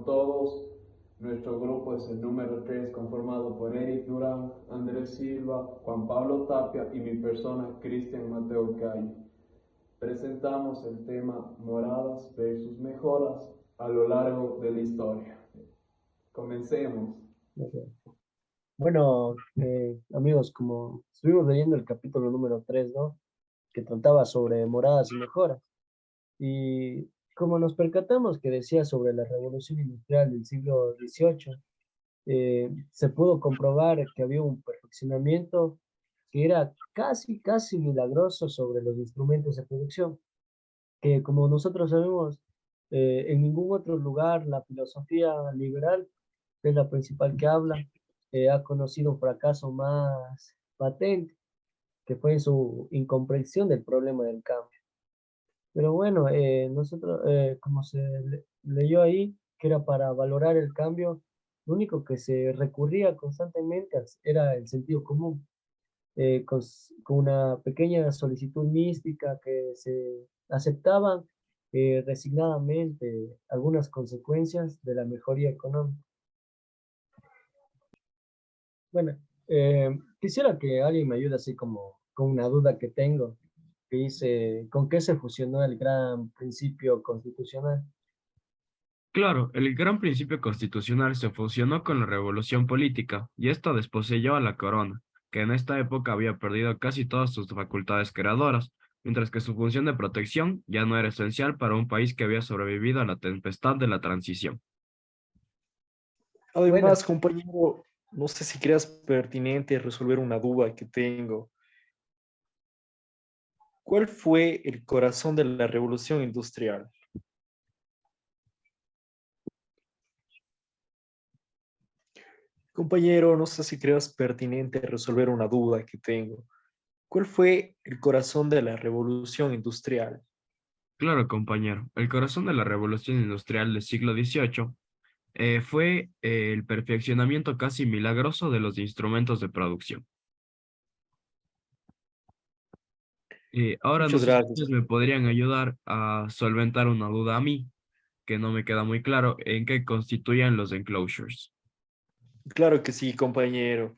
con todos. Nuestro grupo es el número 3, conformado por Eric Durán, Andrés Silva, Juan Pablo Tapia y mi persona, Cristian Mateo Calle. Presentamos el tema moradas versus mejoras a lo largo de la historia. Comencemos. Bueno, amigos, como estuvimos leyendo el capítulo número 3, ¿no? Que trataba sobre moradas y mejoras. Y como nos percatamos que decía sobre la revolución industrial del siglo XVIII, se pudo comprobar que había un perfeccionamiento que era casi milagroso sobre los instrumentos de producción, que como nosotros sabemos, en ningún otro lugar la filosofía liberal, que es la principal que habla, ha conocido un fracaso más patente, que fue en su incomprensión del problema del cambio. Pero bueno, nosotros, como se leyó ahí, que era para valorar el cambio, lo único que se recurría constantemente era el sentido común, con una pequeña solicitud mística que se aceptaban resignadamente algunas consecuencias de la mejoría económica. Bueno, quisiera que alguien me ayude así como con una duda que tengo, que dice, ¿con qué se fusionó el gran principio constitucional? Claro, el gran principio constitucional se fusionó con la revolución política y esto desposeyó a la corona, que en esta época había perdido casi todas sus facultades creadoras, mientras que su función de protección ya no era esencial para un país que había sobrevivido a la tempestad de la transición. Bueno, Además, compañero, no sé si creas pertinente resolver una duda que tengo. ¿Cuál fue el corazón de la revolución industrial? Compañero, no sé si creas pertinente resolver una duda que tengo. ¿Cuál fue el corazón de la revolución industrial? Claro, compañero, el corazón de la revolución industrial del siglo XVIII fue el perfeccionamiento casi milagroso de los instrumentos de producción. Ahora no Muchas sé si gracias. ustedes me podrían ayudar a solventar una duda a mí, que no me queda muy claro en qué constituyen los enclosures. Claro que sí, compañero.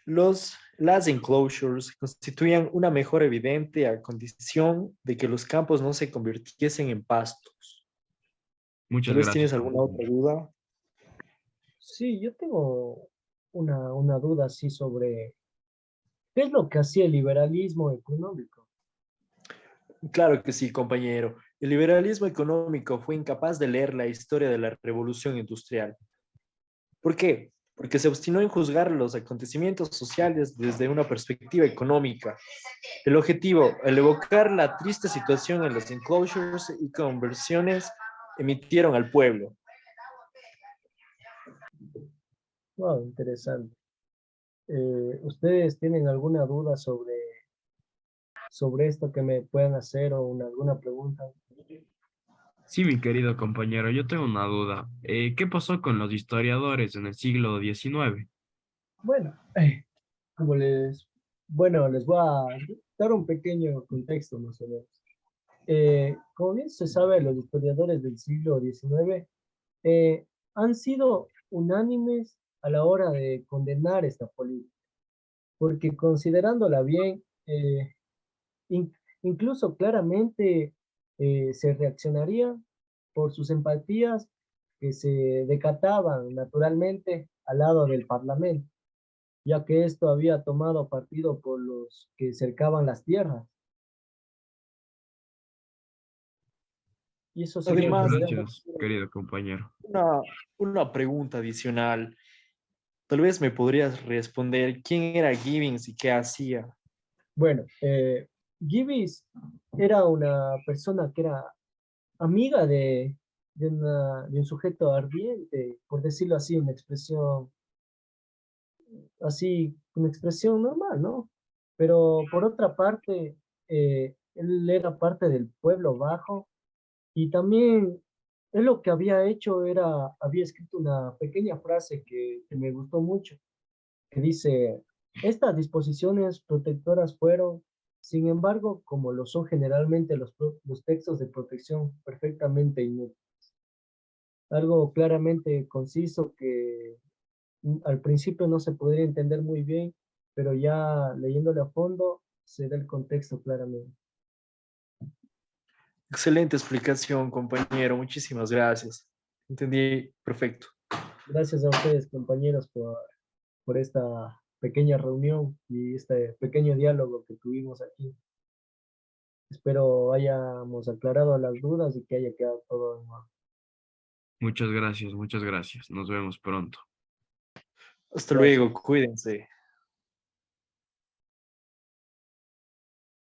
Las enclosures constituían una mejora evidente a condición de que los campos no se convirtiesen en pastos. Muchas Tal vez gracias, tienes alguna otra compañero. duda. sí, yo tengo una duda así sobre qué es lo que hacía el liberalismo económico. Claro que sí, compañero. El liberalismo económico fue incapaz de leer la historia de la revolución industrial. ¿Por qué? Porque se obstinó en juzgar los acontecimientos sociales desde una perspectiva económica. El objetivo, el evocar la triste situación en los enclosures y conversiones emitieron al pueblo. Wow, interesante. ¿Ustedes tienen alguna duda sobre esto que me puedan hacer o alguna pregunta? Sí, mi querido compañero, yo tengo una duda. ¿Qué pasó con los historiadores en el siglo XIX? Bueno, como les voy a dar un pequeño contexto más o menos. Como bien se sabe, los historiadores del siglo XIX eh, han sido unánimes a la hora de condenar esta política, porque considerándola bien, in- incluso claramente se reaccionaría por sus empatías que se decataban naturalmente al lado del Parlamento, ya que esto había tomado partido por los que cercaban las tierras. Y eso se Muchas Además, considera, gracias, querido compañero. una, una pregunta adicional. Tal vez me podrías responder quién era Gibbons y qué hacía. bueno, Gibbs era una persona que era amiga de un sujeto ardiente, por decirlo así, una expresión normal, ¿no? Pero por otra parte, él era parte del pueblo bajo y también él lo que había hecho había escrito una pequeña frase que me gustó mucho, que dice, estas disposiciones protectoras fueron, sin embargo, como lo son generalmente los textos de protección, perfectamente inútiles. algo claramente conciso que al principio no se podría entender muy bien, pero ya leyéndole a fondo se da el contexto claramente. Excelente explicación, compañero. Muchísimas gracias. Entendí perfecto. Gracias a ustedes, compañeros, por esta pequeña reunión y este pequeño diálogo que tuvimos aquí. Espero hayamos aclarado las dudas y que haya quedado todo en orden. Muchas gracias, muchas gracias. Nos vemos pronto. Hasta Gracias. luego. Cuídense.